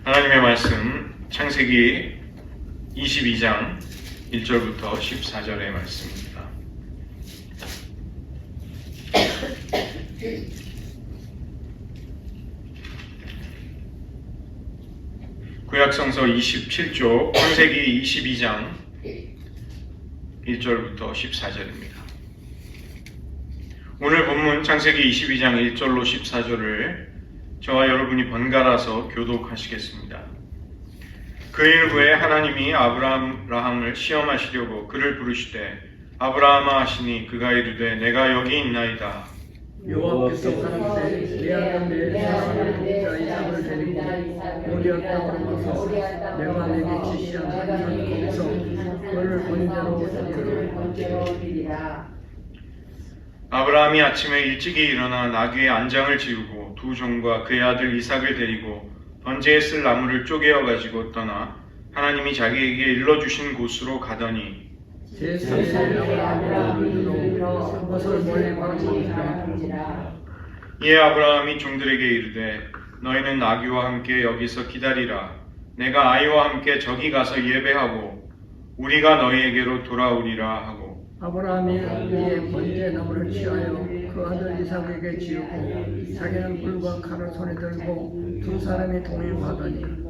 하나님의 말씀 창세기 22장 1절부터 14절의 말씀입니다. 구약성서 27쪽 창세기 22장 1절부터 14절입니다. 오늘 본문 창세기 22장 1절로 14절을 저와 여러분이 번갈아서 교독하시겠습니다. 그 일 후에 하나님이 아브라함을 시험하시려고 그를 부르시되 아브라함아 하시니 그가 이르되 내가 여기 있나이다. 여호와께서 가라사대 내 아들 내 사랑하는 독자 이삭을 데리고 모리아 땅으로 가서 내가 내게 지시한 하나님 거기서 그를 번제로 드리라. 아브라함이 아침에 일찍이 일어나 나귀의 안장을 지우고 두 종과 그의 아들 이삭을 데리고 번제에 쓸 나무를 쪼개어 가지고 떠나 하나님이 자기에게 일러주신 곳으로 가더니 제3일 아브라함을 들어 그것을 멀리 바라보니라. 이에 아브라함이 종들에게 이르되 너희는 나귀와 함께 여기서 기다리라. 내가 아이와 함께 저기 가서 예배하고 우리가 너희에게로 돌아오리라 하고 아브라함이 이에 번제 나무를 취하여 그 아들 이삭에게 지우고 자기는 불과 칼을 손에 들고 두 사람이 동행하더니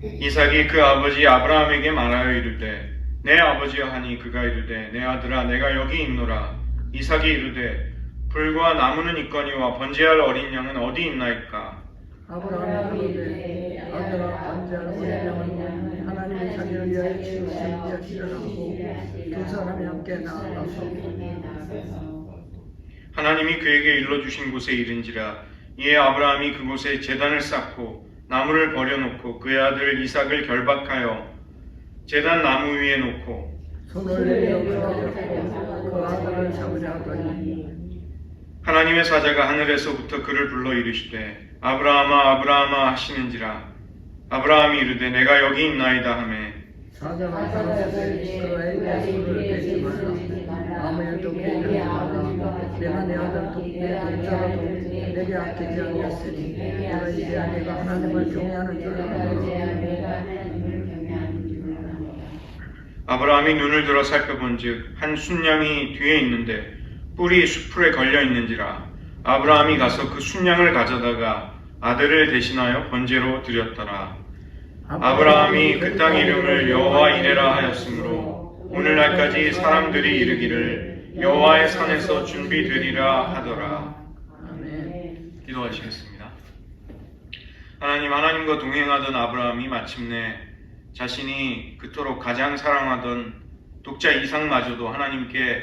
이삭이 그 아버지 아브라함에게 말하여 이르되 내 아버지여 하니 그가 이르되 내 아들아 내가 여기 있노라. 이삭이 이르되 불과 나무는 있거니와 번제할 어린 양은 어디 있나이까. 아브라함이 이르되 아들아 번제할 어린 양은 하나님이 자기를 위하여 치우시리라고 두 사람이 함께 나아가서 하나님이 그에게 일러주신 곳에 이른지라. 이에 아브라함이 그곳에 제단을 쌓고 나무를 버려놓고 그의 아들 이삭을 결박하여 제단 나무 위에 놓고 손을 내밀어 끌어들고 그 아들을 잡으려 하더니 하나님의 사자가 하늘에서부터 그를 불러 이르시되 아브라함아 아브라함아 하시는지라. 아브라함이 이르되 내가 여기 있나이다 하매 사자가 가라사대 그 애의 손을 대지 말라. 아무에도 배려하지 말라. 내가 내 아들 내 독자라도 내게 아끼지 아니었으니 내가 이제 내가 하나님을 경외하는 줄 알아. 아브라함이 눈을 들어 살펴본즉 한 순양이 뒤에 있는데 뿔이 수풀에 걸려 있는지라. 아브라함이 가서 그 순양을 가져다가 아들을 대신하여 번제로 드렸더라. 아브라함이 그 땅 이름을 여호와 이레라 하였으므로 오늘날까지 사람들이 이르기를 여호와의 산에서 준비되리라 하더라. 아멘. 기도하시겠습니다. 하나님과 동행하던 아브라함이 마침내 자신이 그토록 가장 사랑하던 독자 이삭마저도 하나님께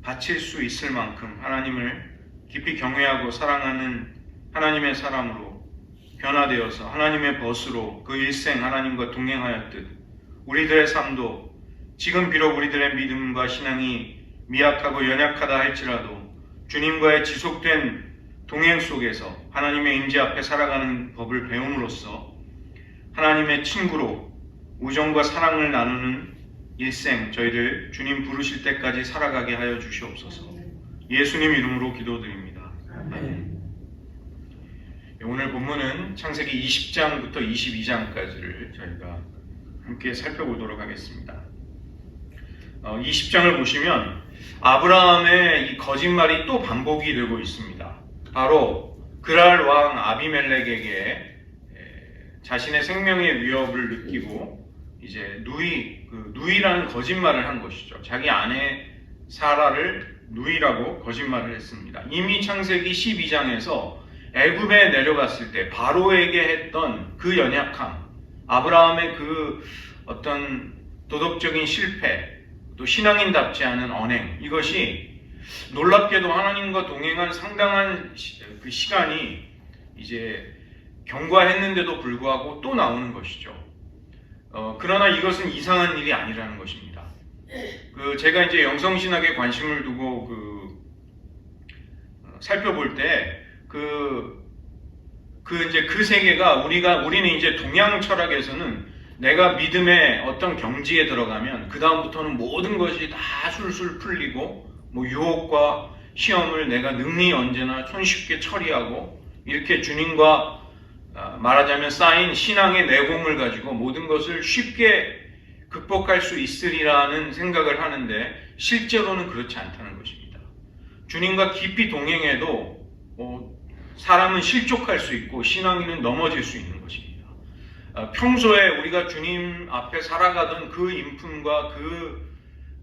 바칠 수 있을 만큼 하나님을 깊이 경외하고 사랑하는 하나님의 사람으로 변화되어서 하나님의 벗으로 그 일생 하나님과 동행하였듯 우리들의 삶도 지금 비록 우리들의 믿음과 신앙이 미약하고 연약하다 할지라도 주님과의 지속된 동행 속에서 하나님의 임재 앞에 살아가는 법을 배움으로써 하나님의 친구로 우정과 사랑을 나누는 일생 저희를 주님 부르실 때까지 살아가게 하여 주시옵소서. 예수님 이름으로 기도드립니다. 아멘. 오늘 본문은 창세기 20장부터 22장까지를 저희가 함께 살펴보도록 하겠습니다. 20장을 보시면 아브라함의 이 거짓말이 또 반복이 되고 있습니다. 바로 그랄 왕 아비멜렉에게 자신의 생명의 위협을 느끼고 이제 누이라는 거짓말을 한 것이죠. 자기 아내 사라를 누이라고 거짓말을 했습니다. 이미 창세기 12장에서 애굽에 내려갔을 때 바로에게 했던 그 연약함, 아브라함의 그 어떤 도덕적인 실패, 또 신앙인답지 않은 언행, 이것이 놀랍게도 하나님과 동행한 상당한 그 시간이 이제 경과했는데도 불구하고 또 나오는 것이죠. 그러나 이것은 이상한 일이 아니라는 것입니다. 제가 이제 영성신학에 관심을 두고 살펴볼 때 그 세계가 우리는 이제 동양 철학에서는 내가 믿음의 어떤 경지에 들어가면 그 다음부터는 모든 것이 다 술술 풀리고 유혹과 시험을 내가 능히 언제나 손쉽게 처리하고 이렇게 주님과 말하자면 쌓인 신앙의 내공을 가지고 모든 것을 쉽게 극복할 수 있으리라는 생각을 하는데 실제로는 그렇지 않다는 것입니다. 주님과 깊이 동행해도 사람은 실족할 수 있고 신앙인은 넘어질 수 있는 것입니다. 평소에 우리가 주님 앞에 살아가던 그 인품과 그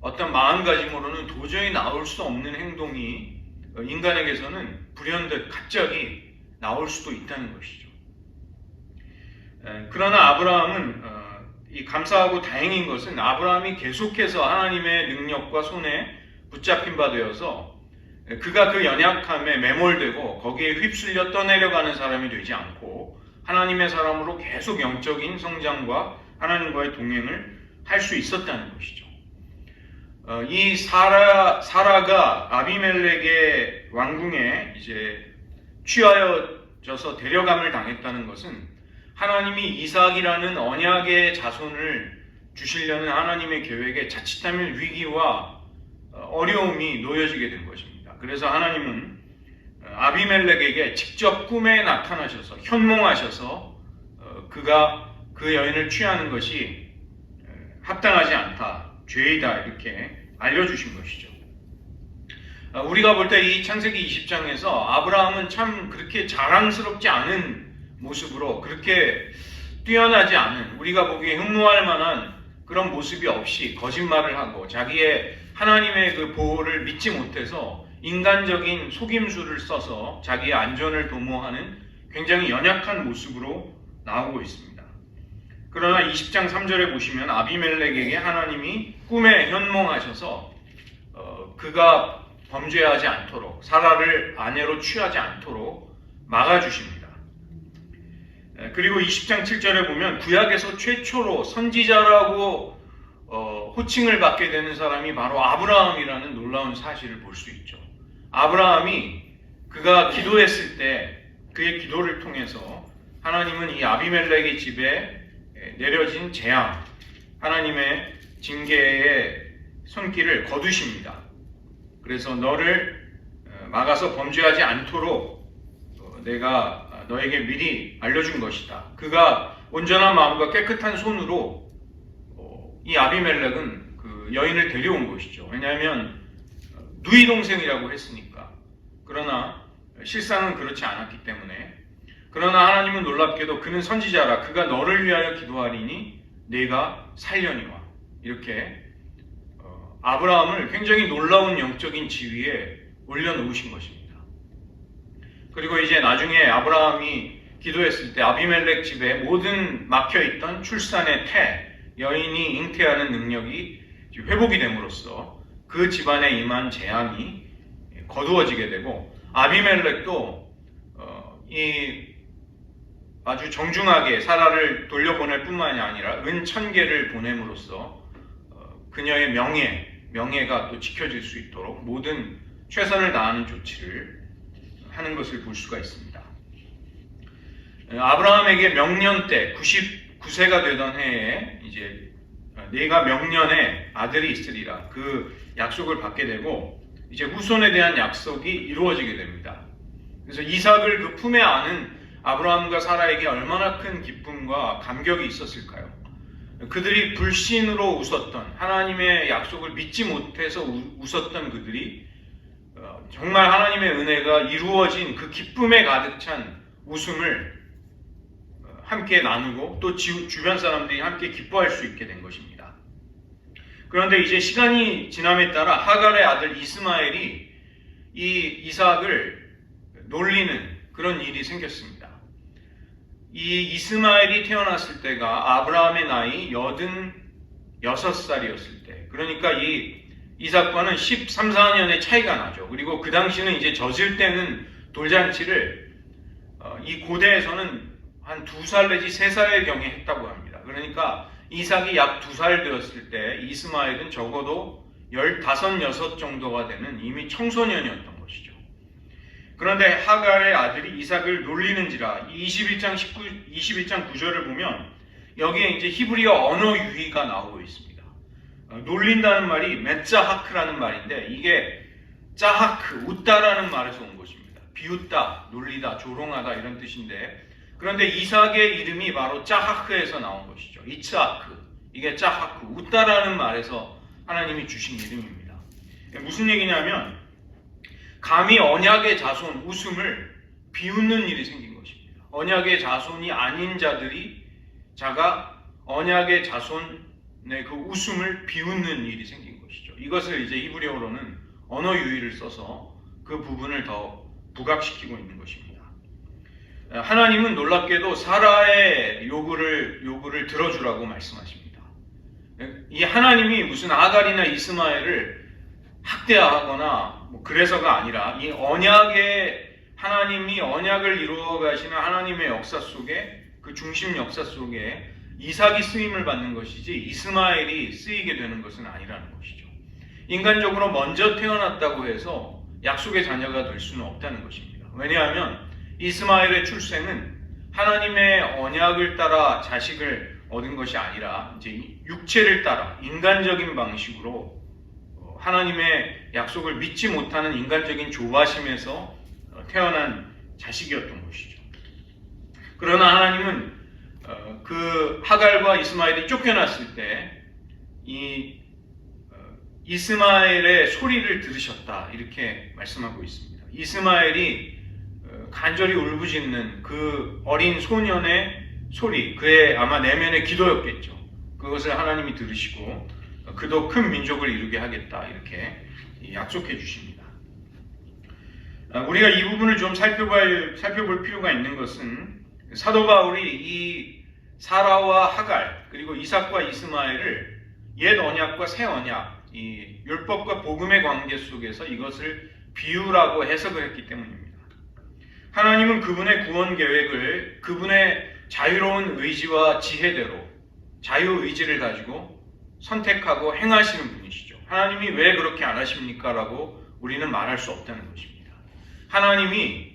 어떤 마음가짐으로는 도저히 나올 수 없는 행동이 인간에게서는 불현듯 갑자기 나올 수도 있다는 것이죠. 그러나 아브라함은 이 감사하고 다행인 것은 아브라함이 계속해서 하나님의 능력과 손에 붙잡힌 바 되어서 그가 그 연약함에 매몰되고 거기에 휩쓸려 떠내려가는 사람이 되지 않고 하나님의 사람으로 계속 영적인 성장과 하나님과의 동행을 할 수 있었다는 것이죠. 이 사라가 아비멜렉의 왕궁에 이제 취하여져서 데려감을 당했다는 것은 하나님이 이삭이라는 언약의 자손을 주시려는 하나님의 계획에 자칫하면 위기와 어려움이 놓여지게 된 것입니다. 그래서 하나님은 아비멜렉에게 직접 꿈에 나타나셔서 현몽하셔서 그가 그 여인을 취하는 것이 합당하지 않다, 죄이다 이렇게 알려주신 것이죠. 우리가 볼 때 이 창세기 20장에서 아브라함은 참 그렇게 자랑스럽지 않은 모습으로 그렇게 뛰어나지 않은 우리가 보기에 흠모할 만한 그런 모습이 없이 거짓말을 하고 자기의 하나님의 그 보호를 믿지 못해서 인간적인 속임수를 써서 자기의 안전을 도모하는 굉장히 연약한 모습으로 나오고 있습니다. 그러나 20장 3절에 보시면 아비멜렉에게 하나님이 꿈에 현몽하셔서 그가 범죄하지 않도록 사라를 아내로 취하지 않도록 막아주십니다. 그리고 20장 7절에 보면 구약에서 최초로 선지자라고 호칭을 받게 되는 사람이 바로 아브라함이라는 놀라운 사실을 볼 수 있죠. 아브라함이 그가 기도했을 때 그의 기도를 통해서 하나님은 이 아비멜렉의 집에 내려진 재앙, 하나님의 징계의 손길을 거두십니다. 그래서 너를 막아서 범죄하지 않도록 내가 너에게 미리 알려준 것이다. 그가 온전한 마음과 깨끗한 손으로 이 아비멜렉은 그 여인을 데려온 것이죠. 왜냐하면 누이 동생이라고 했으니까. 그러나 실상은 그렇지 않았기 때문에. 그러나 하나님은 놀랍게도 그는 선지자라 그가 너를 위하여 기도하리니 내가 살려니와 이렇게 아브라함을 굉장히 놀라운 영적인 지위에 올려놓으신 것입니다. 그리고 이제 나중에 아브라함이 기도했을 때 아비멜렉 집에 모든 막혀있던 출산의 여인이 잉태하는 능력이 회복이 됨으로써 그 집안에 임한 재앙이 거두어지게 되고 아비멜렉도 이 아주 정중하게 사라를 돌려보낼 뿐만이 아니라 은 1000개를 보냄으로써 그녀의 명예가 또 지켜질 수 있도록 모든 최선을 다하는 조치를 하는 것을 볼 수가 있습니다. 아브라함에게 명년 때 99세가 되던 해에 이제 내가 명년에 아들이 있으리라 그 약속을 받게 되고 이제 후손에 대한 약속이 이루어지게 됩니다. 그래서 이삭을 그 품에 안은 아브라함과 사라에게 얼마나 큰 기쁨과 감격이 있었을까요? 그들이 불신으로 웃었던 하나님의 약속을 믿지 못해서 웃었던 그들이 정말 하나님의 은혜가 이루어진 그 기쁨에 가득 찬 웃음을 함께 나누고 또 주변 사람들이 함께 기뻐할 수 있게 된 것입니다. 그런데 이제 시간이 지남에 따라 하갈의 아들 이스마엘이 이 이삭을 놀리는 그런 일이 생겼습니다. 이 이스마엘이 태어났을 때가 아브라함의 나이 86살이었을 때, 그러니까 이 이삭과는 13, 14년의 차이가 나죠. 그리고 그 당시는 이제 젖을 때는 돌잔치를 이 고대에서는 한 2살 내지 3살의 경에 했다고 합니다. 그러니까 이삭이 약 2살 되었을 때 이스마엘은 적어도 15, 16 정도가 되는 이미 청소년이었던 것이죠. 그런데 하갈의 아들이 이삭을 놀리는지라 21장 9절을 보면 여기에 이제 히브리어 언어 유희가 나오고 있습니다. 놀린다는 말이 메짜하크라는 말인데 이게 짜하크, 웃다라는 말에서 온 것입니다. 비웃다, 놀리다, 조롱하다 이런 뜻인데, 그런데 이삭의 이름이 바로 짜하크에서 나온 것이죠. 이츠하크, 이게 짜하크, 웃다라는 말에서 하나님이 주신 이름입니다. 무슨 얘기냐면 감히 언약의 자손 웃음을 비웃는 일이 생긴 것입니다. 언약의 자손이 아닌 자가 언약의 자손의 그 웃음을 비웃는 일이 생긴 것이죠. 이것을 이제 히브리어로는 언어 유희를 써서 그 부분을 더 부각시키고 있는 것입니다. 하나님은 놀랍게도 사라의 요구를 들어주라고 말씀하십니다. 이 하나님이 무슨 아갈이나 이스마엘을 학대하거나 그래서가 아니라 이 하나님이 언약을 이루어 가시는 하나님의 역사 속에, 그 중심 역사 속에 이삭이 쓰임을 받는 것이지 이스마엘이 쓰이게 되는 것은 아니라는 것이죠. 인간적으로 먼저 태어났다고 해서 약속의 자녀가 될 수는 없다는 것입니다. 왜냐하면 이스마엘의 출생은 하나님의 언약을 따라 자식을 얻은 것이 아니라 이제 육체를 따라 인간적인 방식으로 하나님의 약속을 믿지 못하는 인간적인 조바심에서 태어난 자식이었던 것이죠. 그러나 하나님은 그 하갈과 이스마엘이 쫓겨났을 때 이 이스마엘의 소리를 들으셨다, 이렇게 말씀하고 있습니다. 이스마엘이 간절히 울부짖는 그 어린 소년의 소리, 그의 아마 내면의 기도였겠죠. 그것을 하나님이 들으시고 그도 큰 민족을 이루게 하겠다, 이렇게 약속해 주십니다. 우리가 이 부분을 좀 살펴볼 필요가 있는 것은 사도 바울이 이 사라와 하갈 그리고 이삭과 이스마엘을 옛 언약과 새 언약, 이 율법과 복음의 관계 속에서 이것을 비유라고 해석을 했기 때문입니다. 하나님은 그분의 구원 계획을 그분의 자유로운 의지와 지혜대로 자유의지를 가지고 선택하고 행하시는 분이시죠. 하나님이 왜 그렇게 안 하십니까? 라고 우리는 말할 수 없다는 것입니다. 하나님이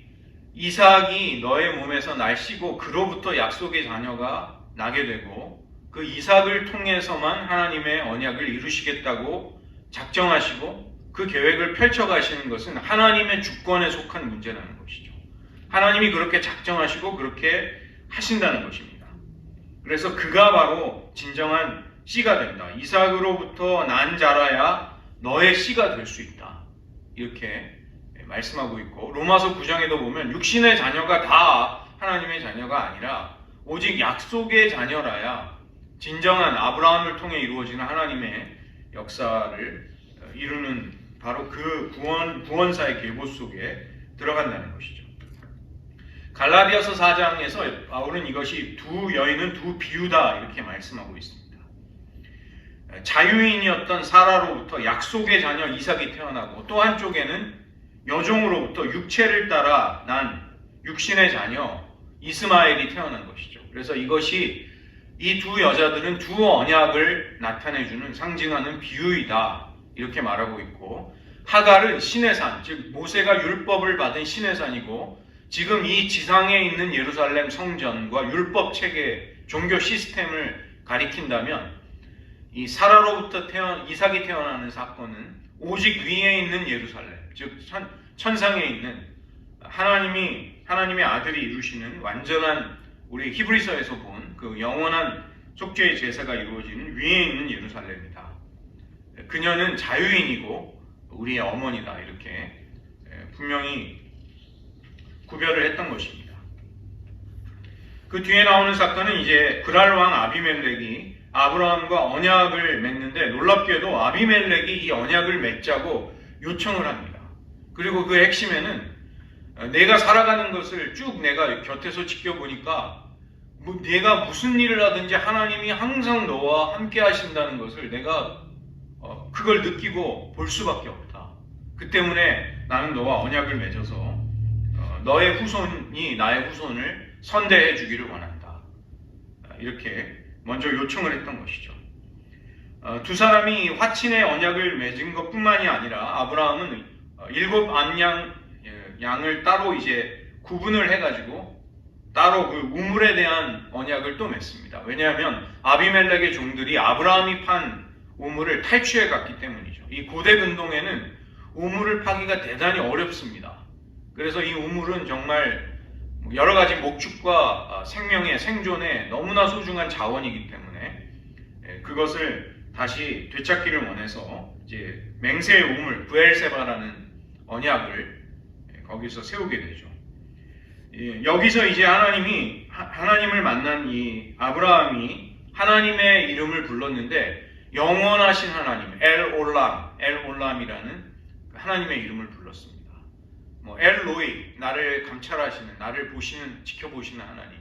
이삭이 너의 몸에서 날씨고 그로부터 약속의 자녀가 나게 되고 그 이삭을 통해서만 하나님의 언약을 이루시겠다고 작정하시고 그 계획을 펼쳐가시는 것은 하나님의 주권에 속한 문제라는 것이죠. 하나님이 그렇게 작정하시고 그렇게 하신다는 것입니다. 그래서 그가 바로 진정한 씨가 된다. 이삭으로부터 난 자라야 너의 씨가 될 수 있다, 이렇게 말씀하고 있고, 로마서 9장에도 보면 육신의 자녀가 다 하나님의 자녀가 아니라 오직 약속의 자녀라야 진정한 아브라함을 통해 이루어지는 하나님의 역사를 이루는 바로 그 구원사의 계보 속에 들어간다는 것이죠. 갈라디아서 4장에서 바울은 이것이 두 여인은 두 비유다, 이렇게 말씀하고 있습니다. 자유인이었던 사라로부터 약속의 자녀 이삭이 태어나고 또 한쪽에는 여종으로부터 육체를 따라 난 육신의 자녀 이스마엘이 태어난 것이죠. 그래서 이것이 이 두 여자들은 두 언약을 나타내주는 상징하는 비유이다, 이렇게 말하고 있고, 하갈은 신의 산, 즉 모세가 율법을 받은 신의 산이고 지금 이 지상에 있는 예루살렘 성전과 율법 체계, 종교 시스템을 가리킨다면 이 사라로부터 이삭이 태어나는 사건은 오직 위에 있는 예루살렘, 즉 천상에 있는 하나님의 아들이 이루시는 완전한, 우리 히브리서에서 본 그 영원한 속죄의 제사가 이루어지는 위에 있는 예루살렘이다. 그녀는 자유인이고 우리의 어머니다, 이렇게 분명히 구별을 했던 것입니다. 그 뒤에 나오는 사건은 이제 그랄 왕 아비멜렉이 아브라함과 언약을 맺는데, 놀랍게도 아비멜렉이 이 언약을 맺자고 요청을 합니다. 그리고 그 핵심에는 내가 살아가는 것을 쭉 내가 곁에서 지켜보니까 내가 무슨 일을 하든지 하나님이 항상 너와 함께 하신다는 것을 내가 그걸 느끼고 볼 수밖에 없다. 그 때문에 나는 너와 언약을 맺어서 너의 후손이 나의 후손을 선대해 주기를 원한다, 이렇게 먼저 요청을 했던 것이죠. 두 사람이 화친의 언약을 맺은 것뿐만이 아니라 아브라함은 7 양을 따로 이제 구분을 해가지고 따로 그 우물에 대한 언약을 또 맺습니다. 왜냐하면 아비멜렉의 종들이 아브라함이 판 우물을 탈취해 갔기 때문이죠. 이 고대 근동에는 우물을 파기가 대단히 어렵습니다. 그래서 이 우물은 정말 여러 가지 목축과 생명의 생존에 너무나 소중한 자원이기 때문에 그것을 다시 되찾기를 원해서 이제 맹세의 우물 브엘세바라는 언약을 거기서 세우게 되죠. 여기서 이제 하나님을 만난 이 아브라함이 하나님의 이름을 불렀는데 영원하신 하나님 엘올람이라는 하나님의 이름을 불렀습니다. 엘로이 나를 감찰하시는 나를 보시는 지켜보시는 하나님,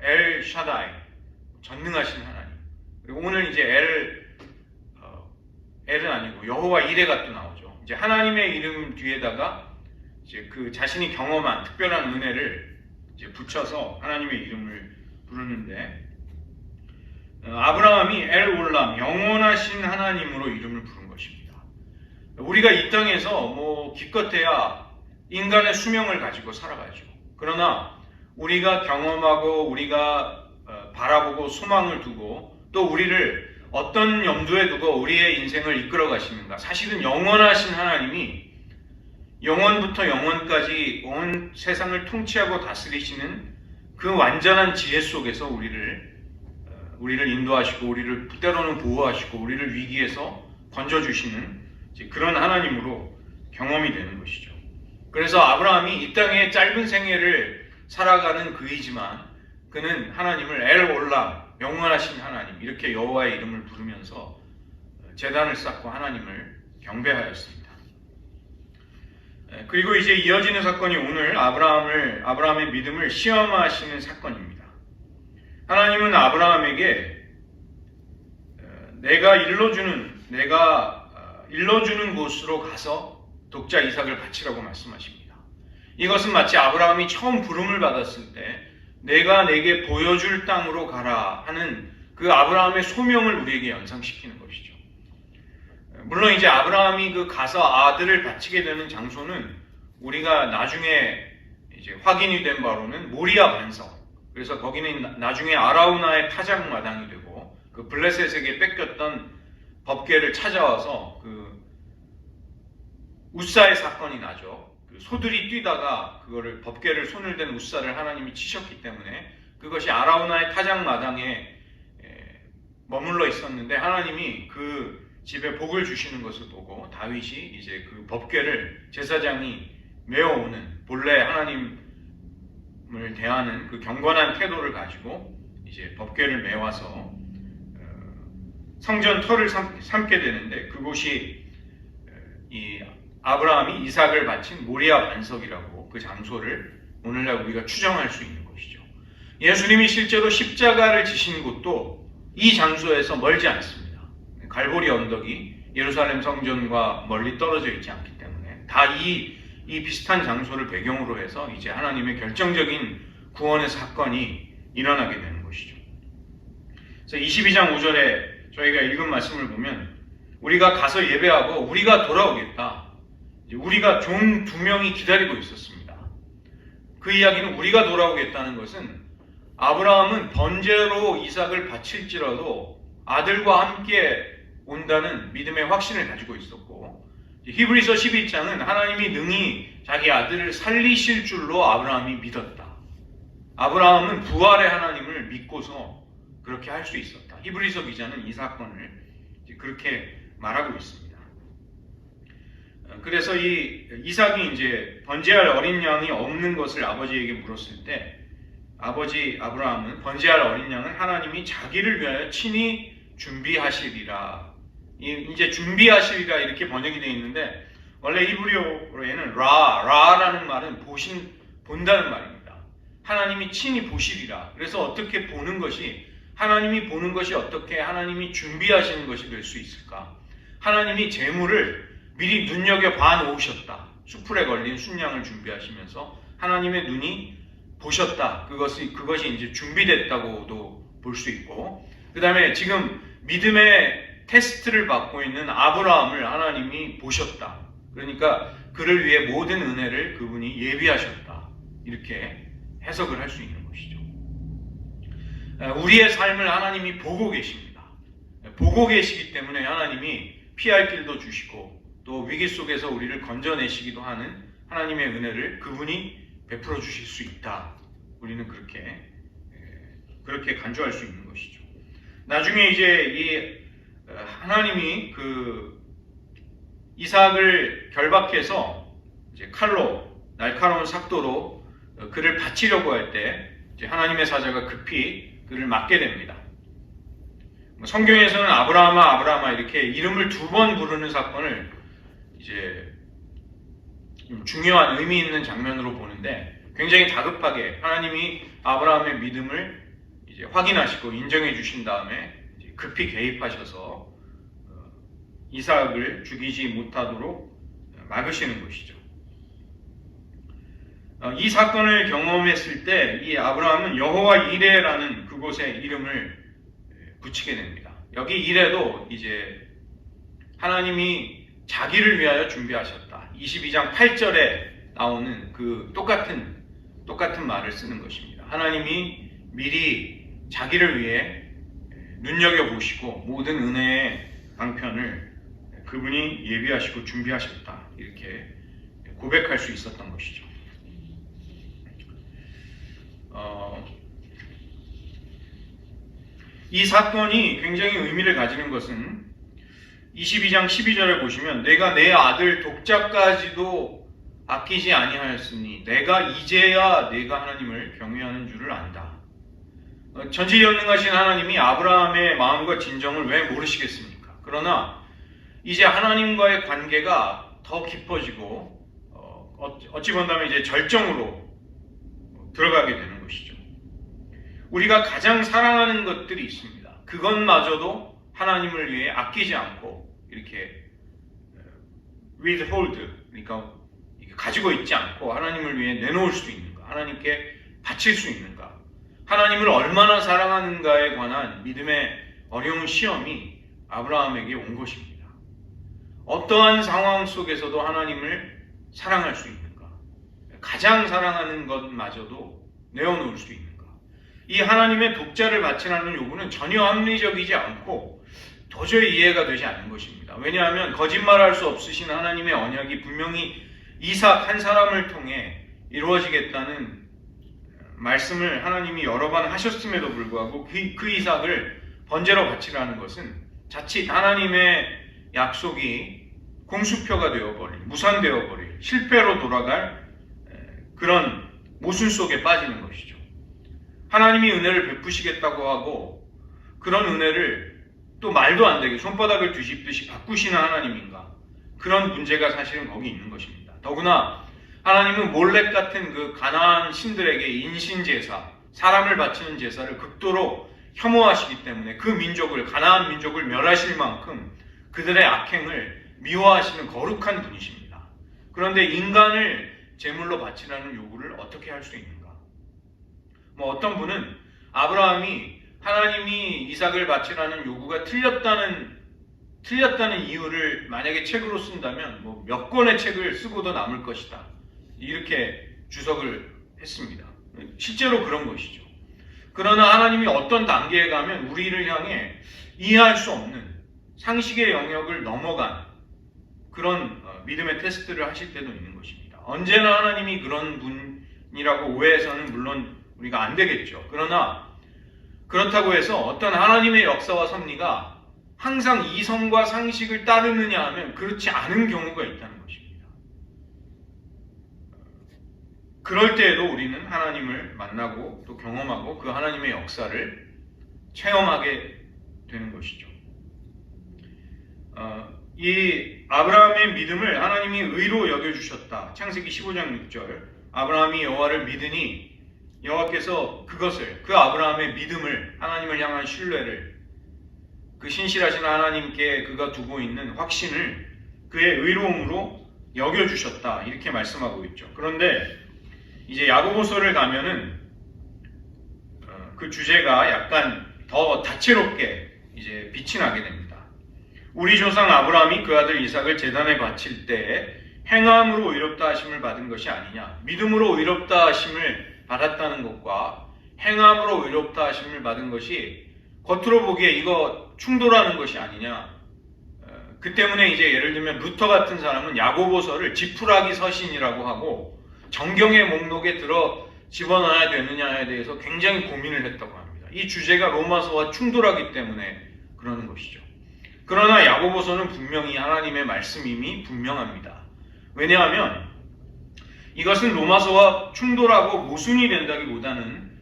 엘 샤다이 전능하신 하나님. 그리고 오늘 이제 엘은 아니고 여호와 이레가 또 나오죠. 이제 하나님의 이름 뒤에다가 이제 그 자신이 경험한 특별한 은혜를 이제 붙여서 하나님의 이름을 부르는데 아브라함이 엘올람 영원하신 하나님으로 이름을 부른 것입니다. 우리가 이 땅에서 기껏해야 인간의 수명을 가지고 살아가죠. 그러나 우리가 경험하고 우리가 바라보고 소망을 두고 또 우리를 어떤 염두에 두고 우리의 인생을 이끌어 가시는가? 사실은 영원하신 하나님이 영원부터 영원까지 온 세상을 통치하고 다스리시는 그 완전한 지혜 속에서 우리를 인도하시고 우리를 때로는 보호하시고 우리를 위기에서 건져주시는 그런 하나님으로 경험이 되는 것이죠. 그래서 아브라함이 이 땅의 짧은 생애를 살아가는 그이지만 그는 하나님을 엘올람 영원하신 하나님 이렇게 여호와의 이름을 부르면서 제단을 쌓고 하나님을 경배하였습니다. 그리고 이제 이어지는 사건이 오늘 아브라함의 믿음을 시험하시는 사건입니다. 하나님은 아브라함에게 내가 일러주는 곳으로 가서 독자 이삭을 바치라고 말씀하십니다. 이것은 마치 아브라함이 처음 부름을 받았을 때 내가 내게 보여줄 땅으로 가라 하는 그 아브라함의 소명을 우리에게 연상시키는 것이죠. 물론 이제 아브라함이 그 가서 아들을 바치게 되는 장소는 우리가 나중에 이제 확인이 된 바로는 모리아 반석. 그래서 거기는 나중에 아라우나의 타작 마당이 되고 그 블레셋에게 뺏겼던 법궤를 찾아와서 그 우사의 사건이 나죠. 그 소들이 뛰다가 그거를 법궤를 손을 댄 우사를 하나님이 치셨기 때문에 그것이 아라우나의 타작 마당에 머물러 있었는데 하나님이 그 집에 복을 주시는 것을 보고 다윗이 이제 그 법궤를 제사장이 메어오는 본래 하나님을 대하는 그 경건한 태도를 가지고 이제 법궤를 메와서 성전 터를 삼게 되는데 그곳이 이 아브라함이 이삭을 바친 모리아 반석이라고 그 장소를 오늘날 우리가 추정할 수 있는 것이죠. 예수님이 실제로 십자가를 지신 곳도 이 장소에서 멀지 않습니다. 갈보리 언덕이 예루살렘 성전과 멀리 떨어져 있지 않기 때문에 다 이 비슷한 장소를 배경으로 해서 이제 하나님의 결정적인 구원의 사건이 일어나게 되는 것이죠. 그래서 22장 5절에 저희가 읽은 말씀을 보면 우리가 가서 예배하고 우리가 돌아오겠다. 우리가 종 2명이 기다리고 있었습니다. 그 이야기는 우리가 돌아오겠다는 것은 아브라함은 번제로 이삭을 바칠지라도 아들과 함께 온다는 믿음의 확신을 가지고 있었고 히브리서 12장은 하나님이 능히 자기 아들을 살리실 줄로 아브라함이 믿었다. 아브라함은 부활의 하나님을 믿고서 그렇게 할 수 있었다. 히브리서 기자는 이 사건을 그렇게 말하고 있습니다. 그래서 이 이삭이 이제 번제할 어린 양이 없는 것을 아버지에게 물었을 때 아버지 아브라함은 번제할 어린 양은 하나님이 자기를 위하여 친히 준비하시리라. 이제 준비하시리라 이렇게 번역이 되어 있는데 원래 히브리어에는 라라는 말은 본다는 말입니다. 하나님이 친히 보시리라. 그래서 어떻게 보는 것이 하나님이 보는 것이 어떻게 하나님이 준비하시는 것이 될 수 있을까? 하나님이 제물을 미리 눈여겨 봐 놓으셨다. 수풀에 걸린 순양을 준비하시면서 하나님의 눈이 보셨다. 그것이 이제 준비됐다고도 볼 수 있고, 그 다음에 지금 믿음의 테스트를 받고 있는 아브라함을 하나님이 보셨다. 그러니까 그를 위해 모든 은혜를 그분이 예비하셨다. 이렇게 해석을 할 수 있는 것이죠. 우리의 삶을 하나님이 보고 계십니다. 보고 계시기 때문에 하나님이 피할 길도 주시고 또 위기 속에서 우리를 건져내시기도 하는 하나님의 은혜를 그분이 베풀어 주실 수 있다. 우리는 그렇게 간주할 수 있는 것이죠. 나중에 이제 이 하나님이 그 이삭을 결박해서 이제 칼로, 날카로운 삭도로 그를 바치려고 할 때 하나님의 사자가 급히 그를 맞게 됩니다. 성경에서는 아브라함아 아브라함아 이렇게 이름을 2번 부르는 사건을 이제 중요한 의미 있는 장면으로 보는데, 굉장히 다급하게 하나님이 아브라함의 믿음을 이제 확인하시고 인정해 주신 다음에 이제 급히 개입하셔서 이삭을 죽이지 못하도록 막으시는 것이죠. 이 사건을 경험했을 때 이 아브라함은 여호와 이레라는 그곳에 이름을 붙이게 됩니다. 여기 이레도 이제 하나님이 자기를 위하여 준비하셨다. 22장 8절에 나오는 그 똑같은 말을 쓰는 것입니다. 하나님이 미리 자기를 위해 눈여겨보시고 모든 은혜의 방편을 그분이 예비하시고 준비하셨다. 이렇게 고백할 수 있었던 것이죠. 이 사건이 굉장히 의미를 가지는 것은 22장 12절을 보시면 내가 내 아들 독자까지도 아끼지 아니하였으니 내가 이제야 내가 하나님을 경외하는 줄을 안다. 전지전능하신 하나님이 아브라함의 마음과 진정을 왜 모르시겠습니까? 그러나 이제 하나님과의 관계가 더 깊어지고 어찌 본다면 이제 절정으로 들어가게 되는 것이죠. 우리가 가장 사랑하는 것들이 있습니다. 그것마저도 하나님을 위해 아끼지 않고 이렇게 withhold, 그러니까 가지고 있지 않고 하나님을 위해 내놓을 수 있는가, 하나님께 바칠 수 있는가, 하나님을 얼마나 사랑하는가에 관한 믿음의 어려운 시험이 아브라함에게 온 것입니다. 어떠한 상황 속에서도 하나님을 사랑할 수 있는가, 가장 사랑하는 것마저도 내어놓을 수 있는가. 이 하나님의 독자를 바치라는 요구는 전혀 합리적이지 않고 도저히 이해가 되지 않는 것입니다. 왜냐하면 거짓말할 수 없으신 하나님의 언약이 분명히 이삭 한 사람을 통해 이루어지겠다는 말씀을 하나님이 여러 번 하셨음에도 불구하고 그 이삭을 번제로 바치라는 것은 자칫 하나님의 약속이 공수표가 되어버릴, 무산되어버릴, 실패로 돌아갈 그런 모순 속에 빠지는 것이죠. 하나님이 은혜를 베푸시겠다고 하고 그런 은혜를 또 말도 안 되게 손바닥을 뒤집듯이 바꾸시는 하나님인가? 그런 문제가 사실은 거기 있는 것입니다. 더구나 하나님은 몰렉 같은 그 가나안 신들에게 인신제사, 사람을 바치는 제사를 극도로 혐오하시기 때문에 그 민족을, 가나안 민족을 멸하실 만큼 그들의 악행을 미워하시는 거룩한 분이십니다. 그런데 인간을 제물로 바치라는 요구를 어떻게 할 수 있는가? 어떤 분은 아브라함이 하나님이 이삭을 바치라는 요구가 틀렸다는 이유를 만약에 책으로 쓴다면 몇 권의 책을 쓰고도 남을 것이다. 이렇게 주석을 했습니다. 실제로 그런 것이죠. 그러나 하나님이 어떤 단계에 가면 우리를 향해 이해할 수 없는 상식의 영역을 넘어간 그런 믿음의 테스트를 하실 때도 있는 것입니다. 언제나 하나님이 그런 분이라고 오해해서는 물론 우리가 안 되겠죠. 그러나 그렇다고 해서 어떤 하나님의 역사와 섭리가 항상 이성과 상식을 따르느냐 하면 그렇지 않은 경우가 있다는 것입니다. 그럴 때에도 우리는 하나님을 만나고 또 경험하고 그 하나님의 역사를 체험하게 되는 것이죠. 이 아브라함의 믿음을 하나님이 의로 여겨주셨다. 창세기 15장 6절 아브라함이 여호와를 믿으니 여호와께서 그 아브라함의 믿음을, 하나님을 향한 신뢰를, 그 신실하신 하나님께 그가 두고 있는 확신을 그의 의로움으로 여겨주셨다. 이렇게 말씀하고 있죠. 그런데 이제 야고보서를 가면은 그 주제가 약간 더 다채롭게 이제 빛이 나게 됩니다. 우리 조상 아브라함이 그 아들 이삭을 제단에 바칠 때 행함으로 의롭다 하심을 받은 것이 아니냐, 믿음으로 의롭다 하심을 받았다는 것과 행함으로 의롭다 하심을 받은 것이 겉으로 보기에 이거 충돌하는 것이 아니냐, 그 때문에 이제 예를 들면 루터 같은 사람은 야고보서를 지푸라기 서신이라고 하고 정경의 목록에 들어 집어넣어야 되느냐에 대해서 굉장히 고민을 했다고 합니다. 이 주제가 로마서와 충돌하기 때문에 그러는 것이죠. 그러나 야고보서는 분명히 하나님의 말씀임이 분명합니다. 왜냐하면 이것은 로마서와 충돌하고 모순이 된다기보다는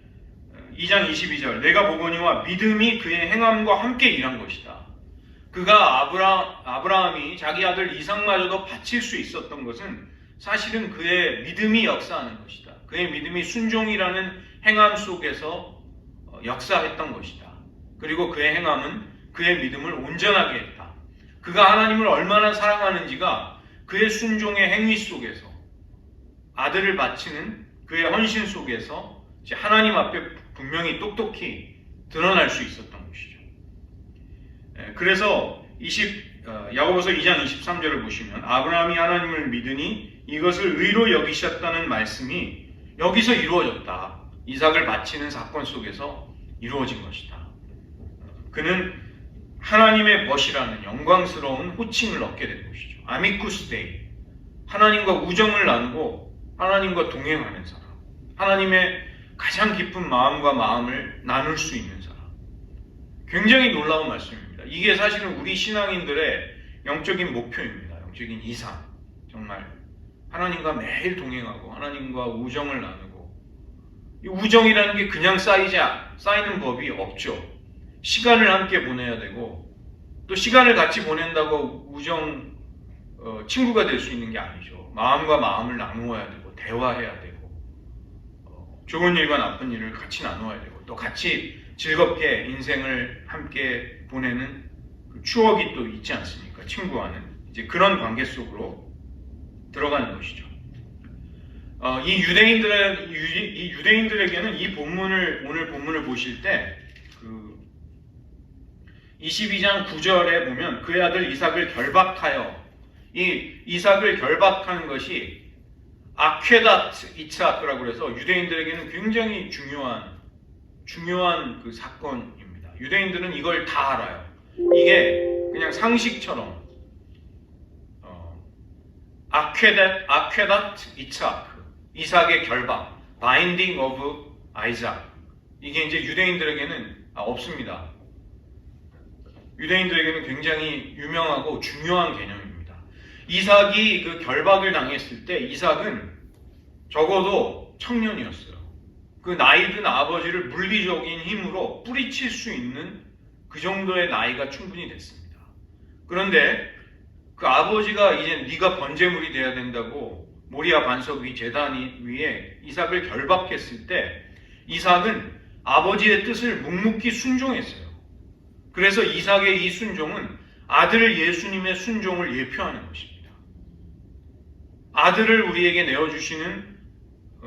2장 22절 내가 보거니와 믿음이 그의 행함과 함께 일한 것이다. 그가 아브라함이 자기 아들 이삭마저도 바칠 수 있었던 것은 사실은 그의 믿음이 역사하는 것이다. 그의 믿음이 순종이라는 행함 속에서 역사했던 것이다. 그리고 그의 행함은 그의 믿음을 온전하게 했다. 그가 하나님을 얼마나 사랑하는지가 그의 순종의 행위 속에서 아들을 바치는 그의 헌신 속에서 하나님 앞에 분명히 똑똑히 드러날 수 있었던 것이죠. 그래서 야고보서 2장 23절을 보시면 아브라함이 하나님을 믿으니 이것을 의로 여기셨다는 말씀이 여기서 이루어졌다. 이삭을 바치는 사건 속에서 이루어진 것이다. 그는 하나님의 벗이라는 영광스러운 호칭을 얻게 된 것이죠. 아미쿠스 데이. 하나님과 우정을 나누고 하나님과 동행하는 사람. 하나님의 가장 깊은 마음과 마음을 나눌 수 있는 사람. 굉장히 놀라운 말씀입니다. 이게 사실은 우리 신앙인들의 영적인 목표입니다. 영적인 이상. 정말 하나님과 매일 동행하고 하나님과 우정을 나누고 이 우정이라는 게 그냥 쌓이는 법이 없죠. 시간을 함께 보내야 되고 또 시간을 같이 보낸다고 친구가 될 수 있는 게 아니죠. 마음과 마음을 나누어야 되고 대화해야 되고 좋은 일과 나쁜 일을 같이 나누어야 되고 또 같이 즐겁게 인생을 함께 보내는 그 추억이 또 있지 않습니까? 친구와는 이제 그런 관계 속으로 들어가는 것이죠. 이 유대인들에게는 오늘 본문을 보실 때 22장 9절에 보면 그의 아들 이삭을 결박하여 이 이삭을 결박하는 것이 아케다트 이츠하크라고 해서 유대인들에게는 굉장히 중요한 그 사건입니다. 유대인들은 이걸 다 알아요. 이게 그냥 상식처럼 아케다트 이츠하크 이삭의 결박 바인딩 오브 아이작 이게 이제 유대인들에게는 없습니다. 유대인들에게는 굉장히 유명하고 중요한 개념입니다. 이삭이 그 결박을 당했을 때 이삭은 적어도 청년이었어요. 그 나이든 아버지를 물리적인 힘으로 뿌리칠 수 있는 그 정도의 나이가 충분히 됐습니다. 그런데 그 아버지가 이제 네가 번제물이 돼야 된다고 모리아 반석 위 제단 위에 이삭을 결박했을 때 이삭은 아버지의 뜻을 묵묵히 순종했어요. 그래서 이삭의 이 순종은 아들 예수님의 순종을 예표하는 것입니다. 아들을 우리에게 내어주시는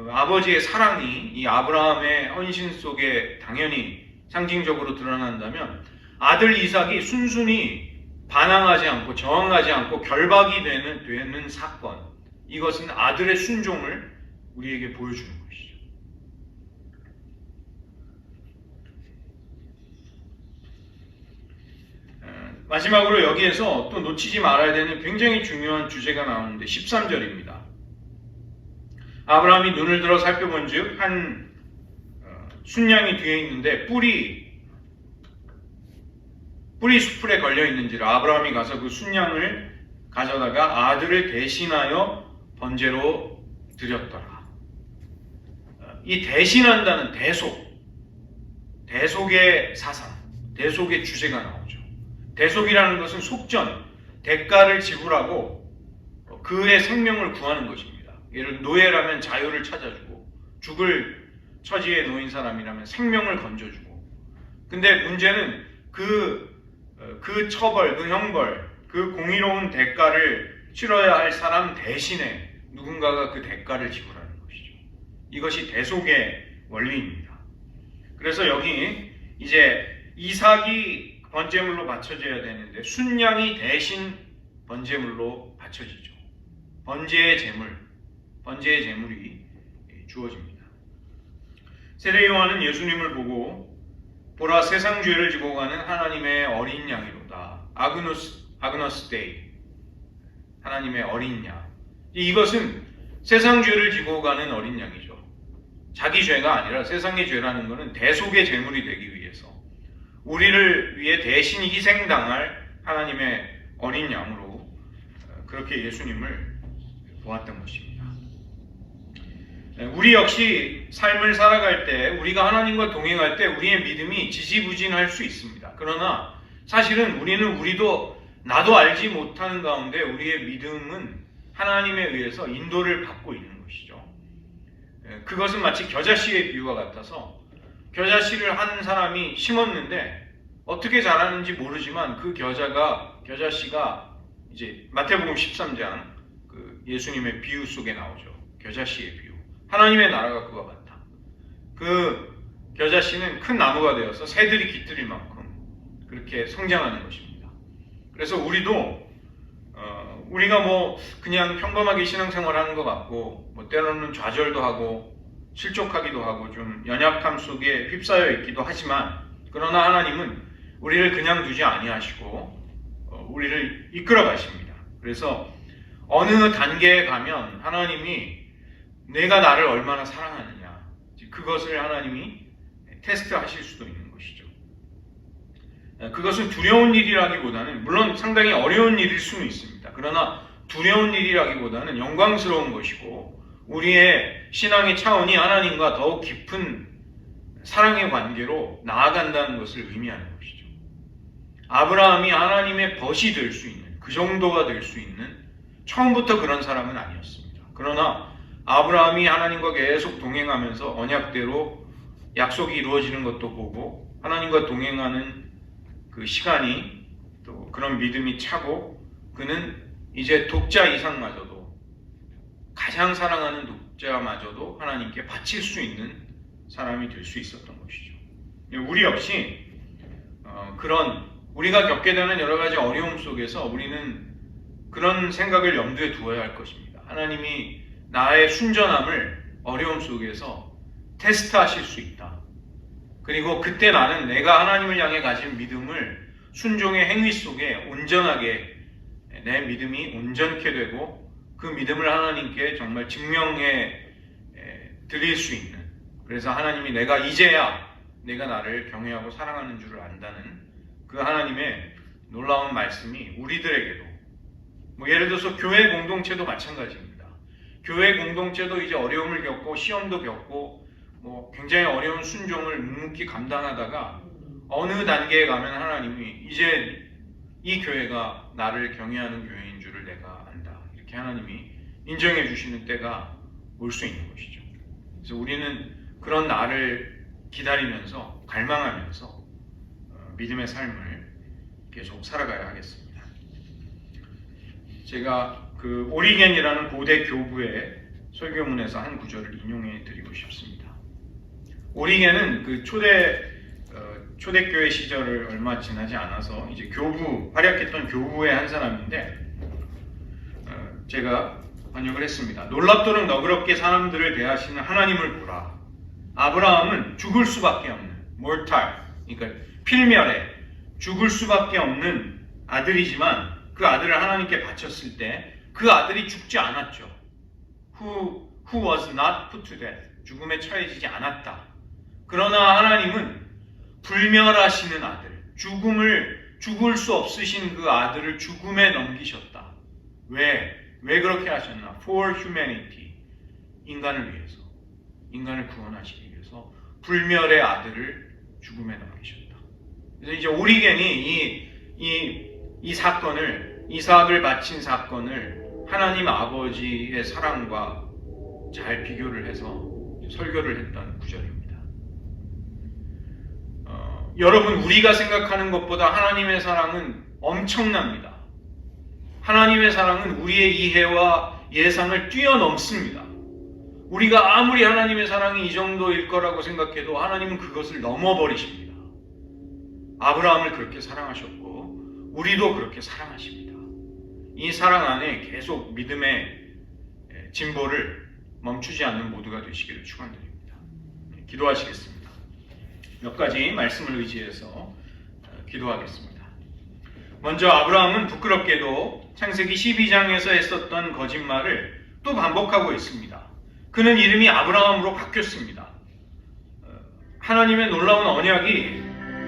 아버지의 사랑이 이 아브라함의 헌신 속에 당연히 상징적으로 드러난다면 아들 이삭이 순순히 반항하지 않고 저항하지 않고 결박이 되는 사건 이것은 아들의 순종을 우리에게 보여주는 것이죠. 마지막으로 여기에서 또 놓치지 말아야 되는 굉장히 중요한 주제가 나오는데 13절입니다. 아브라함이 눈을 들어 살펴본 즉 한 순양이 뒤에 있는데 뿔이 수풀에 걸려 있는지라 아브라함이 가서 그 순양을 가져다가 아들을 대신하여 번제로 드렸더라. 이 대신한다는 대속의 사상, 대속의 주제가 나오죠. 대속이라는 것은 속전, 대가를 지불하고 그의 생명을 구하는 것입니다. 예를 들어 노예라면 자유를 찾아주고 죽을 처지에 놓인 사람이라면 생명을 건져주고 근데 문제는 그 처벌, 그 형벌, 그 공의로운 대가를 치러야 할 사람 대신에 누군가가 그 대가를 지불하는 것이죠. 이것이 대속의 원리입니다. 그래서 여기 이제 이삭이 번제물로 바쳐져야 되는데 순양이 대신 번제물로 바쳐지죠. 번제의 제물이 주어집니다. 세례 요한은 예수님을 보고 보라 세상 죄를 지고 가는 하나님의 어린 양이로다. 아그너스 데이, 하나님의 어린 양. 이것은 세상 죄를 지고 가는 어린 양이죠. 자기 죄가 아니라 세상의 죄라는 것은 대속의 제물이 되기 위해서 우리를 위해 대신 희생당할 하나님의 어린 양으로 그렇게 예수님을 보았던 것입니다. 우리 역시 삶을 살아갈 때, 우리가 하나님과 동행할 때 우리의 믿음이 지지부진할 수 있습니다. 그러나 사실은 우리도 나도 알지 못하는 가운데 우리의 믿음은 하나님에 의해서 인도를 받고 있는 것이죠. 그것은 마치 겨자씨의 비유와 같아서 겨자씨를 한 사람이 심었는데 어떻게 자라는지 모르지만 그 겨자씨가 이제 마태복음 13장 그 예수님의 비유 속에 나오죠. 겨자씨의 비유. 하나님의 나라가 그와 같다. 그 겨자씨는 큰 나무가 되어서 새들이 깃들일 만큼 그렇게 성장하는 것입니다. 그래서 우리가 그냥 평범하게 신앙생활하는 것 같고 때로는 좌절도 하고 실족하기도 하고 좀 연약함 속에 휩싸여 있기도 하지만, 그러나 하나님은 우리를 그냥 두지 아니하시고 우리를 이끌어 가십니다. 그래서 어느 단계에 가면 하나님이 내가 나를 얼마나 사랑하느냐, 그것을 하나님이 테스트하실 수도 있는 것이죠. 그것은 두려운 일이라기보다는, 물론 상당히 어려운 일일 수는 있습니다. 그러나 두려운 일이라기보다는 영광스러운 것이고 우리의 신앙의 차원이 하나님과 더욱 깊은 사랑의 관계로 나아간다는 것을 의미하는 것이죠. 아브라함이 하나님의 벗이 될 수 있는, 그 정도가 될 수 있는 처음부터 그런 사람은 아니었습니다. 그러나 아브라함이 하나님과 계속 동행하면서 언약대로 약속이 이루어지는 것도 보고 하나님과 동행하는 그 시간이 또 그런 믿음이 차고, 그는 이제 독자 이삭마저도, 가장 사랑하는 독자마저도 하나님께 바칠 수 있는 사람이 될 수 있었던 것이죠. 우리 역시 그런 우리가 겪게 되는 여러 가지 어려움 속에서 우리는 그런 생각을 염두에 두어야 할 것입니다. 하나님이 나의 순전함을 어려움 속에서 테스트하실 수 있다. 그리고 그때 나는 내가 하나님을 향해 가진 믿음을 순종의 행위 속에 온전하게, 내 믿음이 온전케 되고 그 믿음을 하나님께 정말 증명해 드릴 수 있는, 그래서 하나님이 내가 이제야 내가 나를 경외하고 사랑하는 줄을 안다는 그 하나님의 놀라운 말씀이 우리들에게도, 예를 들어서 교회 공동체도 마찬가지입니다. 교회 공동체도 이제 어려움을 겪고 시험도 겪고 굉장히 어려운 순종을 묵묵히 감당하다가 어느 단계에 가면 하나님이 이제 이 교회가 나를 경외하는 교회인 줄을 내가 안다, 이렇게 하나님이 인정해 주시는 때가 올 수 있는 것이죠. 그래서 우리는 그런 날을 기다리면서 갈망하면서 믿음의 삶을 계속 살아가야 하겠습니다. 제가 그 오리겐이라는 고대 교부의 설교문에서 한 구절을 인용해 드리고 싶습니다. 오리겐은 그 초대교회 시절을 얼마 지나지 않아서 이제 활약했던 교부의 한 사람인데, 제가 번역을 했습니다. 놀랍도록 너그럽게 사람들을 대하시는 하나님을 보라. 아브라함은 죽을 수밖에 없는 그러니까 필멸에 죽을 수밖에 없는 아들이지만 그 아들을 하나님께 바쳤을 때 그 아들이 죽지 않았죠. Who was not put to death. 죽음에 처해지지 않았다. 그러나 하나님은 불멸하시는 아들, 죽을 수 없으신 그 아들을 죽음에 넘기셨다. 왜 그렇게 하셨나? For humanity. 인간을 위해서, 인간을 구원하시기 위해서 불멸의 아들을 죽음에 넘기셨다. 그래서 이제 오리겐이 이 사건을, 이삭을 바친 사건을 하나님 아버지의 사랑과 잘 비교를 해서 설교를 했던 구절입니다. 여러분, 우리가 생각하는 것보다 하나님의 사랑은 엄청납니다. 하나님의 사랑은 우리의 이해와 예상을 뛰어넘습니다. 우리가 아무리 하나님의 사랑이 이 정도일 거라고 생각해도 하나님은 그것을 넘어버리십니다. 아브라함을 그렇게 사랑하셨고 우리도 그렇게 사랑하십니다. 이 사랑 안에 계속 믿음의 진보를 멈추지 않는 모두가 되시기를 축원드립니다. 기도하시겠습니다. 몇 가지 말씀을 의지해서 기도하겠습니다. 먼저 아브라함은 부끄럽게도 창세기 12장에서 했었던 거짓말을 또 반복하고 있습니다. 그는 이름이 아브라함으로 바뀌었습니다. 하나님의 놀라운 언약이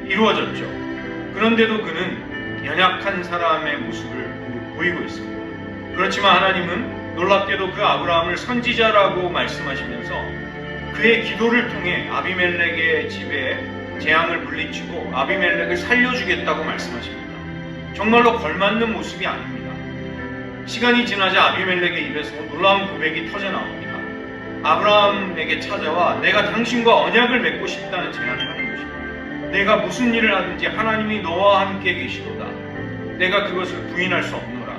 이루어졌죠. 그런데도 그는 연약한 사람의 모습을 보이고 있습니다. 그렇지만 하나님은 놀랍게도 그 아브라함을 선지자라고 말씀하시면서 그의 기도를 통해 아비멜렉의 집에 재앙을 물리치고 아비멜렉을 살려주겠다고 말씀하십니다. 정말로 걸맞는 모습이 아닙니다. 시간이 지나자 아비멜렉의 입에서 놀라운 고백이 터져나옵니다. 아브라함에게 찾아와 내가 당신과 언약을 맺고 싶다는 제안을 하는 것입니다. 내가 무슨 일을 하든지 하나님이 너와 함께 계시도다. 내가 그것을 부인할 수 없노라.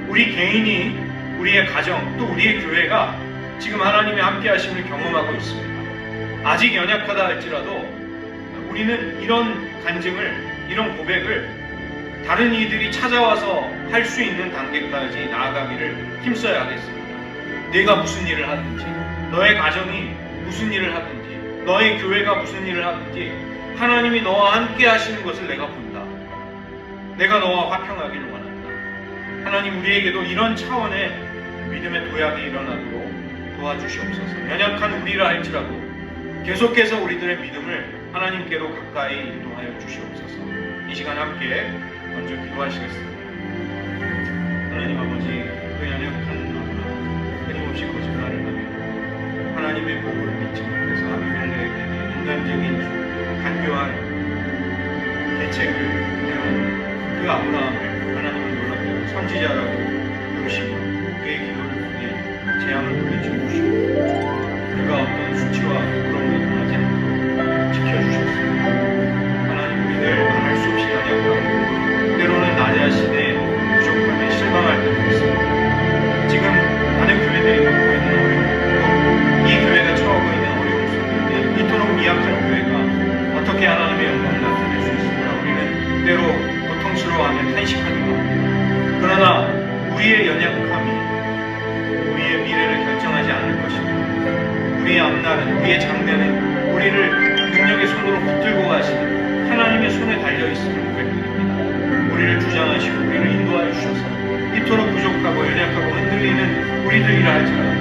우리 개인이, 우리의 가정, 또 우리의 교회가 지금 하나님의 함께 하심을 경험하고 있습니다. 아직 연약하다 할지라도 우리는 이런 간증을, 이런 고백을 다른 이들이 찾아와서 할 수 있는 단계까지 나아가기를 힘써야 하겠습니다. 내가 무슨 일을 하든지, 너의 가정이 무슨 일을 하든지, 너의 교회가 무슨 일을 하든지 하나님이 너와 함께 하시는 것을 내가 본다. 내가 너와 화평하기를 원한다. 하나님 우리에게도 이런 차원의 믿음의 도약이 일어나도록 도와주시옵소서. 연약한 우리라 할지라도 계속해서 우리들의 믿음을 하나님께로 가까이 인도하여 주시옵소서. 이 시간 함께 먼저 기도하시겠습니다. 하나님 아버지, 그 연약한 아브라함 끊임없이 거짓말을 하며 하나님의 복을 믿지 못해서 아비멜렉에게 인간적인 간교한 대책을 해온 그 아브라함을 하나님은 놀랍게도 선지자라고 부르시고 그의 기도를 통해 재앙을 물리쳐 주시고 그가 어떤 수치와 부끄러움을 당하지 않도록 지켜주셨습니다. 하나님 우리들 말할 수 없이 연약하고 때로는 나 자신의 부족함에 실망할 때도 있습니다. 지금 많은 교회들이 겪고 있는 어려움, 또 이 교회가 처하고 있는 어려움 속에 이토록 미약한 교회가 어떻게 하나님의 영광을 나타낼 수 있을까? 우리는 때로 고통스러워하며 탄식하기도 합니다. 그러나 우리의 연약함이 우리의 미래를 결정하지 않을 것입니다. 우리의 앞날은, 우리의 장래는 우리를 능력의 손으로 붙들고 가시는 하나님의 손에 달려있음을 고백드립니다. 우리를 주장하시고 우리를 인도하여 주셔서 이토록 부족하고 연약하고 흔들리는 우리들이라 할지라도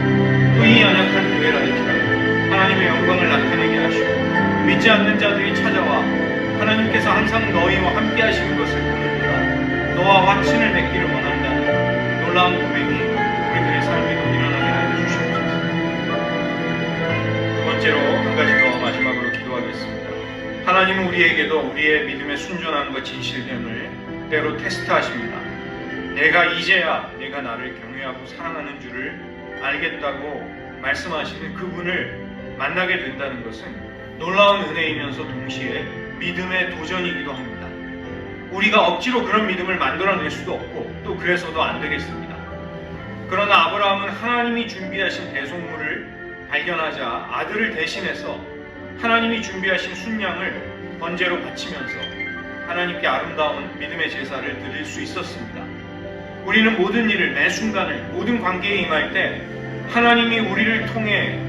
또 이 연약한 교회라 할지라도 하나님의 영광을 나타내게 하시고 믿지 않는 자들이 찾아와 하나님께서 항상 너희와 함께 하시는 것을 보는구나, 너와 확신을 맺기를 원한다는 놀라운 고백이 우리들의 삶에도 일어나게 하여 주시옵소서. 두 번째로 한 가지 더 마지막으로 기도하겠습니다. 하나님은 우리에게도 우리의 믿음의 순전함과 진실됨을 때로 테스트하십니다. 내가 이제야 내가 나를 경외하고 사랑하는 줄을 알겠다고 말씀하시는 그분을 만나게 된다는 것은 놀라운 은혜이면서 동시에 믿음의 도전이기도 합니다. 우리가 억지로 그런 믿음을 만들어낼 수도 없고 또 그래서도 안 되겠습니다. 그러나 아브라함은 하나님이 준비하신 대속물을 발견하자 아들을 대신해서 하나님이 준비하신 순양을 번제로 바치면서 하나님께 아름다운 믿음의 제사를 드릴 수 있었습니다. 우리는 모든 일을, 매 순간을, 모든 관계에 임할 때 하나님이 우리를 통해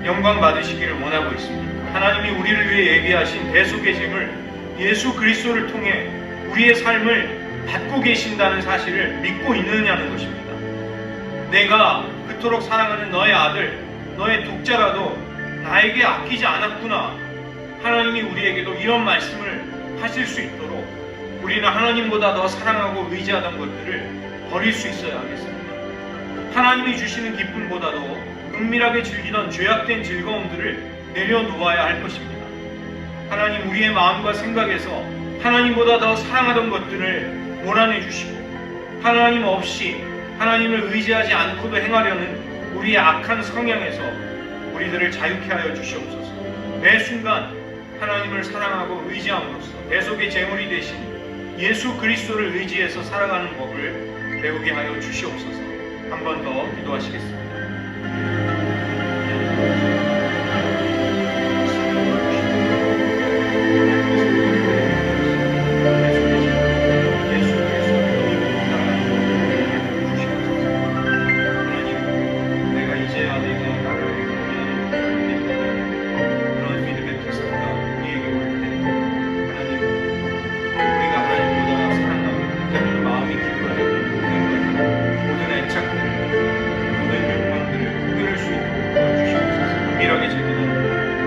영광 받으시기를 원하고 있습니다. 하나님이 우리를 위해 예비하신 대속의 제물 예수 그리스도를 통해 우리의 삶을 받고 계신다는 사실을 믿고 있느냐는 것입니다. 내가 그토록 사랑하는 너의 아들, 너의 독자라도 나에게 아끼지 않았구나. 하나님이 우리에게도 이런 말씀을 하실 수 있도록 우리는 하나님보다 더 사랑하고 의지하던 것들을 버릴 수 있어야 하겠습니다. 하나님이 주시는 기쁨보다도 은밀하게 즐기던 죄악된 즐거움들을 내려놓아야 할 것입니다. 하나님 우리의 마음과 생각에서 하나님보다 더 사랑하던 것들을 몰아내 주시고 하나님 없이 하나님을 의지하지 않고도 행하려는 우리의 악한 성향에서 우리들을 자유케 하여 주시옵소서. 매 순간 하나님을 사랑하고 의지함으로써 대속의 제물이 되신 예수 그리스도를 의지해서 살아가는 법을 배우게 하여 주시옵소서. 한 번 더 기도하시겠습니다.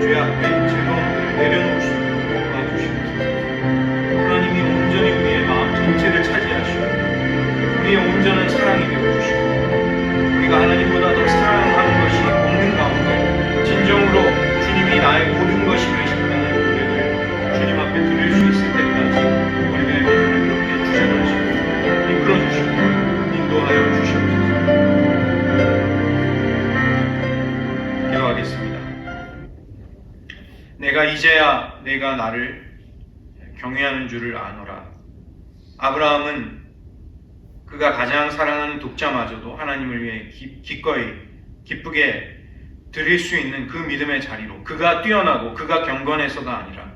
주의 앞에 즐거움을 내려놓을 수 있도록 도와주시옵소서. 하나님이 온전히 우리의 마음 전체를 차지하시고 우리의 온전한 사랑이 되어주시고 우리가 하나님보다 더 사랑하는 것이 없는 가운데 진정으로 주님이 나의 모든 것이 되신다는 고백을 주님 앞에 드릴 수 있을 때까지 우리의 믿음을 그렇게 주장하시고 이끌어주시고 인도하여 주시옵소서. 기도하겠습니다. 내가 이제야 내가 나를 경외하는 줄을 아노라. 아브라함은 그가 가장 사랑하는 독자마저도 하나님을 위해 기꺼이 기쁘게 드릴 수 있는 그 믿음의 자리로 그가 뛰어나고 그가 경건해서가 아니라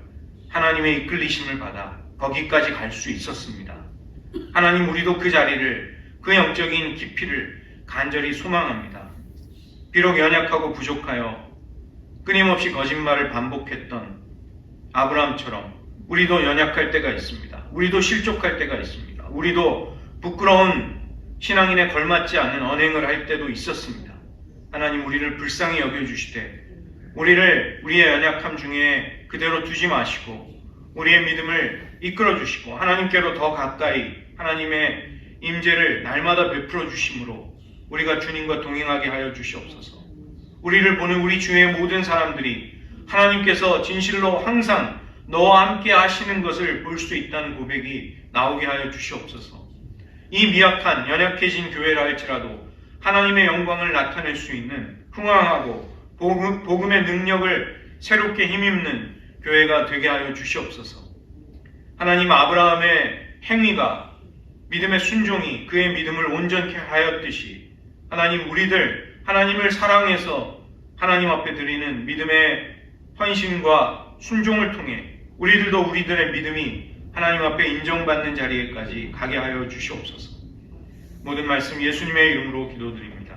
하나님의 이끌리심을 받아 거기까지 갈 수 있었습니다. 하나님, 우리도 그 자리를, 그 영적인 깊이를 간절히 소망합니다. 비록 연약하고 부족하여 끊임없이 거짓말을 반복했던 아브라함처럼 우리도 연약할 때가 있습니다. 우리도 실족할 때가 있습니다. 우리도 부끄러운 신앙인에 걸맞지 않는 언행을 할 때도 있었습니다. 하나님, 우리를 불쌍히 여겨주시되 우리를 우리의 연약함 중에 그대로 두지 마시고 우리의 믿음을 이끌어 주시고 하나님께로 더 가까이 하나님의 임재를 날마다 베풀어 주심으로 우리가 주님과 동행하게 하여 주시옵소서. 우리를 보는 우리 주위의 모든 사람들이 하나님께서 진실로 항상 너와 함께 하시는 것을 볼 수 있다는 고백이 나오게 하여 주시옵소서. 이 미약한 연약해진 교회라 할지라도 하나님의 영광을 나타낼 수 있는 흥황하고 복음의 능력을 새롭게 힘입는 교회가 되게 하여 주시옵소서. 하나님, 아브라함의 행위가 믿음의 순종이 그의 믿음을 온전케 하였듯이 하나님, 우리들 하나님을 사랑해서 하나님 앞에 드리는 믿음의 헌신과 순종을 통해 우리들도 우리들의 믿음이 하나님 앞에 인정받는 자리에까지 가게 하여 주시옵소서. 모든 말씀 예수님의 이름으로 기도드립니다.